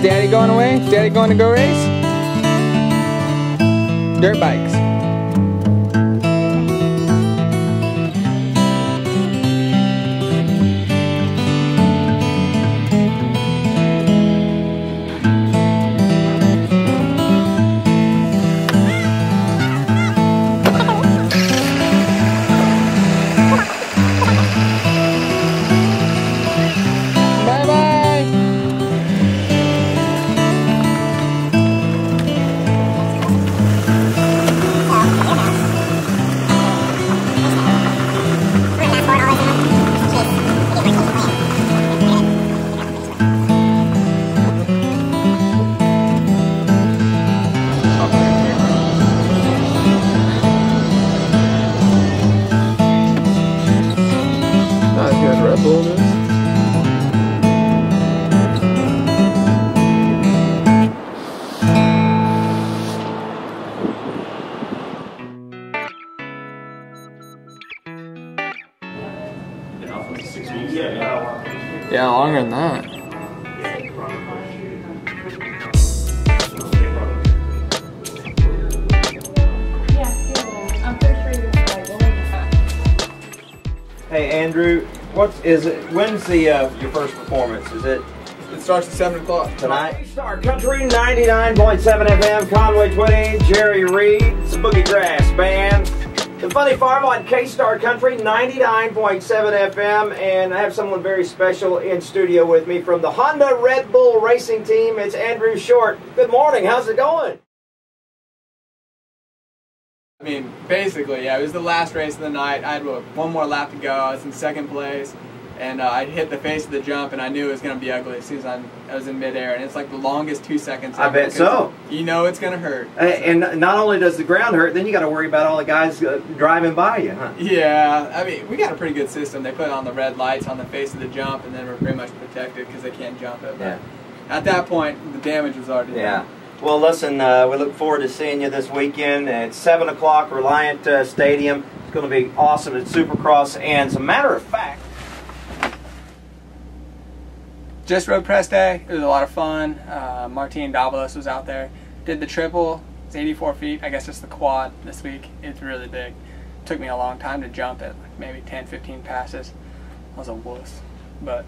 Is Daddy going away? Is Daddy going to go race? Dirt bikes. Yeah, longer than that. Hey Andrew, when's the your first performance? Is it? It starts at 7 o'clock tonight. Star Country 99.7 FM, Conway Twitty, Jerry Reed, it's the Boogie Grass Band. The Funny Farm on K-Star Country 99.7 FM, and I have someone very special in studio with me from the Honda Red Bull Racing Team. It's Andrew Short. Good morning, how's it going? I mean, basically, yeah, it was the last race of the night. I had one more lap to go. I was in second place, and I hit the face of the jump, and I knew it was going to be ugly as soon as I was in midair, and it's like the longest 2 seconds ever. I bet so. You know it's going to hurt. And not only does the ground hurt, then you got to worry about all the guys driving by you, huh? Yeah, I mean, we got a pretty good system. They put on the red lights on the face of the jump, and then we're pretty much protected because they can't jump it. But yeah. At that point, the damage was already done. Well, listen, we look forward to seeing you this weekend at 7 o'clock, Reliant Stadium. It's going to be awesome at Supercross. And as a matter of fact, just road press day. It was a lot of fun. Martin Davalos was out there. Did the triple. It's 84 feet. I guess it's the quad this week. It's really big. Took me a long time to jump it, like maybe 10, 15 passes. I was a wuss. But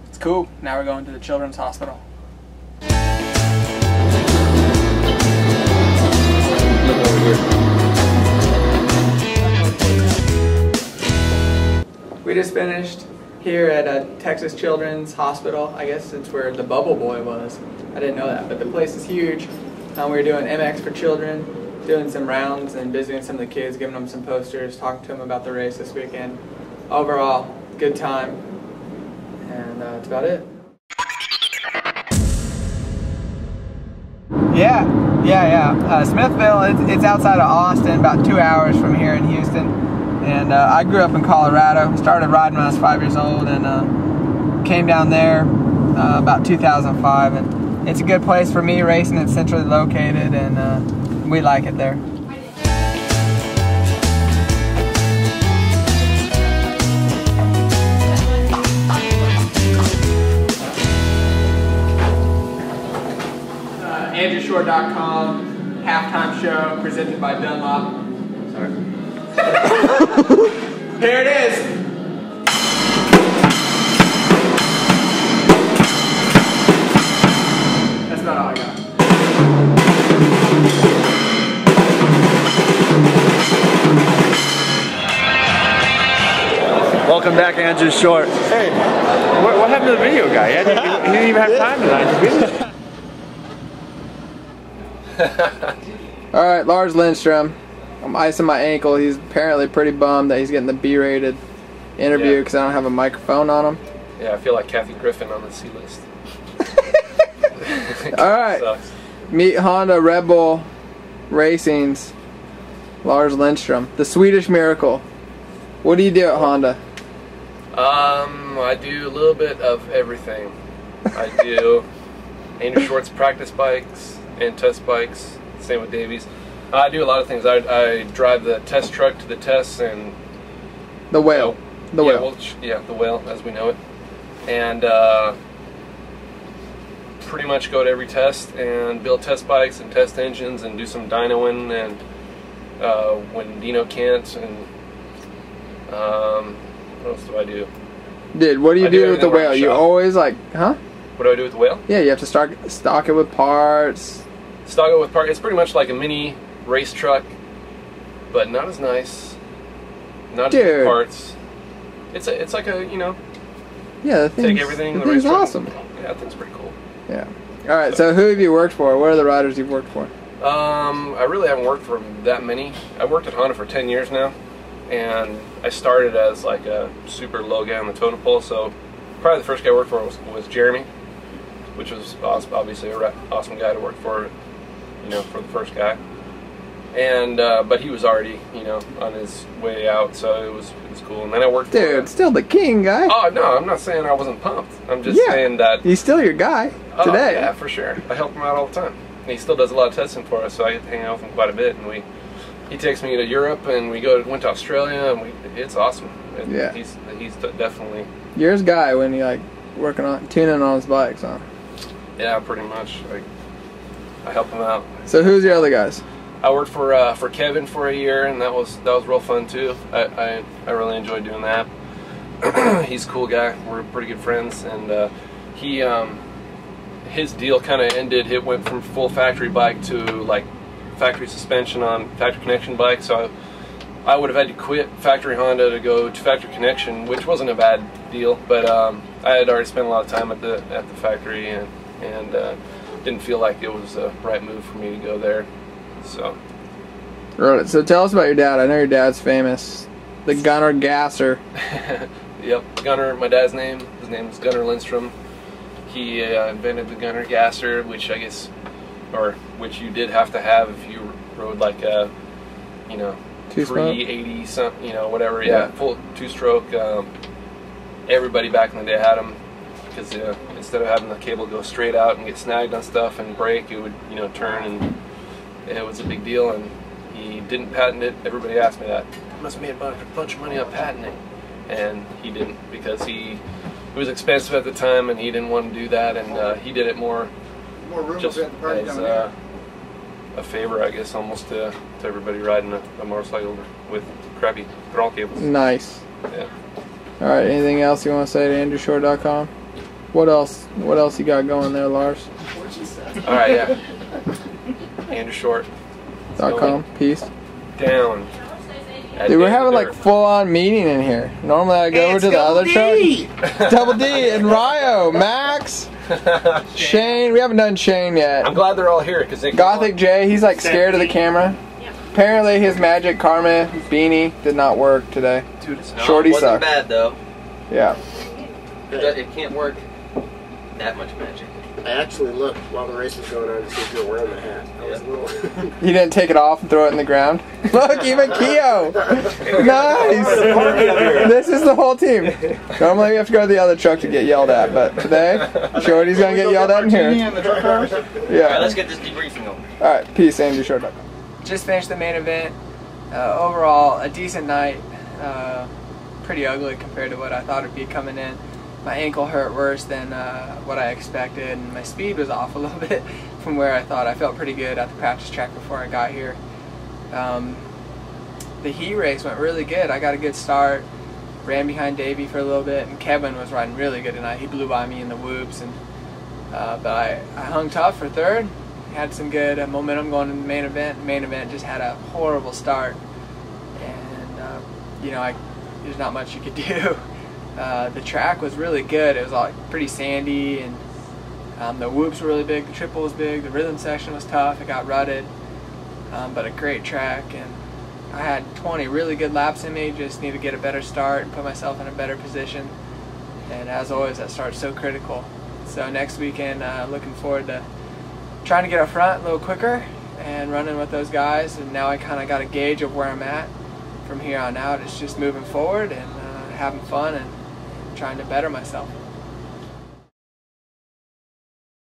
it's cool. Now we're going to the Children's Hospital. We just finished here at Texas Children's Hospital. I guess it's where the Bubble Boy was. I didn't know that, but the place is huge. We were doing MX for children, doing some rounds and visiting some of the kids, giving them some posters, talking to them about the race this weekend. Overall, good time, and that's about it. Yeah. Smithville, it's outside of Austin, about 2 hours from here in Houston. And I grew up in Colorado. Started riding when I was 5 years old, and came down there about 2005. And it's a good place for me racing. It's centrally located, and we like it there. AndrewShort.com, halftime show presented by Dunlop. Sorry. Here it is. That's about all I got. Welcome back, Andrew Short. Hey, what happened to the video guy? He didn't even have time tonight. Alright, Lars Lindstrom. I'm icing my ankle. He's apparently pretty bummed that he's getting the B-rated interview because I don't have a microphone on him. Yeah, I feel like Kathy Griffin on the C-list. Alright, meet Honda Red Bull Racing's Lars Lindstrom, the Swedish Miracle. What do you do at Honda? I do a little bit of everything. I do Andrew Short's practice bikes and test bikes, same with Davies. I do a lot of things. I drive the test truck to the tests and... The whale. The whale. Well, yeah, the whale as we know it. And pretty much go to every test and build test bikes and test engines and do some dynoing and when Dino can't, and what else do I do? Dude, what do you do with the whale? You always like, huh? What do I do with the whale? Yeah, you have to stock it with parts. Stock it with parts. It's pretty much like a mini race truck, but not as nice. Not as good parts. It's like a, you know. Yeah, the thing's, take everything. The thing's awesome. Yeah, that thing's pretty cool. Yeah. All right. So who have you worked for? What are the riders you've worked for? I really haven't worked for that many. I worked at Honda for 10 years now, and I started as like a super low guy on the totem pole. So probably the first guy I worked for was Jeremy, which was obviously an awesome guy to work for, you know, for the first guy. And but he was already, you know, on his way out, so it was cool. And then I worked. Dude, still the king, guy. Oh no, I'm not saying I wasn't pumped. I'm just saying that he's still your guy today. Yeah, for sure. I help him out all the time. He still does a lot of testing for us, so I get to hang out with him quite a bit. And he takes me to Europe, and we went to Australia, and it's awesome. Yeah, he's definitely. You're his guy when you like working on tuning on his bikes, huh? Yeah, pretty much. I help him out. So who's the other guys? I worked for Kevin for a year, and that was real fun too. I really enjoyed doing that. He's a cool guy. We're pretty good friends, and his deal kind of ended. It went from full factory bike to like factory suspension on factory connection bike. So I would have had to quit factory Honda to go to factory connection, which wasn't a bad deal. But I had already spent a lot of time at the factory, and didn't feel like it was the right move for me to go there. So. Right. So tell us about your dad. I know your dad's famous, the Gunnar Gasser. Yep, Gunnar. My dad's name. His name is Gunnar Lindstrom. He invented the Gunnar Gasser, which I guess, or which you did have to have if you rode like a, you know, 380 something, you know, whatever. Yeah, full two-stroke. Everybody back in the day had them because instead of having the cable go straight out and get snagged on stuff and break, it would, you know, turn, and it was a big deal. And he didn't patent it. Everybody asked me that. He must have made a bunch of money on patenting, and he didn't, because it was expensive at the time, and he didn't want to do that, and he did it more just as a favor, I guess, almost to everybody riding a motorcycle with crappy throttle cables. Nice. Yeah. All right. Anything else you want to say to AndrewShort.com? What else you got going there, Lars? All right. Yeah. AndrewShort.com. Peace. Down. Dude, we're having like full-on meeting in here. Normally I go over to the other truck. Double D and Ryo, Max, Shane. We haven't done Shane yet. I'm glad they're all here because they Gothic Jay, he's like scared of the camera. Apparently his Magic Karma beanie did not work today. Dude, it's not. Shorty wasn't sucked. bad though. Yeah. It can't work that much magic. I actually looked while the race was going on to see if you were wearing the hat. I was a little... You didn't take it off and throw it in the ground? Look, even Keo! Nice! This is the whole team. Normally we have to go to the other truck to get yelled at, but today, Shorty's gonna get yelled at in here. Yeah. Alright, let's get this debriefing over. Alright, peace, AndrewShort.com. Just finished the main event. Overall, a decent night. Pretty ugly compared to what I thought it'd be coming in. My ankle hurt worse than what I expected, and my speed was off a little bit from where I thought. I felt pretty good at the practice track before I got here. The heat race went really good. I got a good start, ran behind Davey for a little bit, and Kevin was riding really good tonight. He blew by me in the whoops, and but I hung tough for third. Had some good momentum going in the main event. The main event just had a horrible start, and you know, there's not much you could do. The track was really good. It was all pretty sandy, and the whoops were really big. The triple was big. The rhythm section was tough. It got rutted, but a great track. And I had 20 really good laps in me. Just need to get a better start and put myself in a better position. And as always, that start's so critical. So next weekend, looking forward to trying to get up front a little quicker and running with those guys. And now I kind of got a gauge of where I'm at. From here on out, it's just moving forward and having fun and trying to better myself.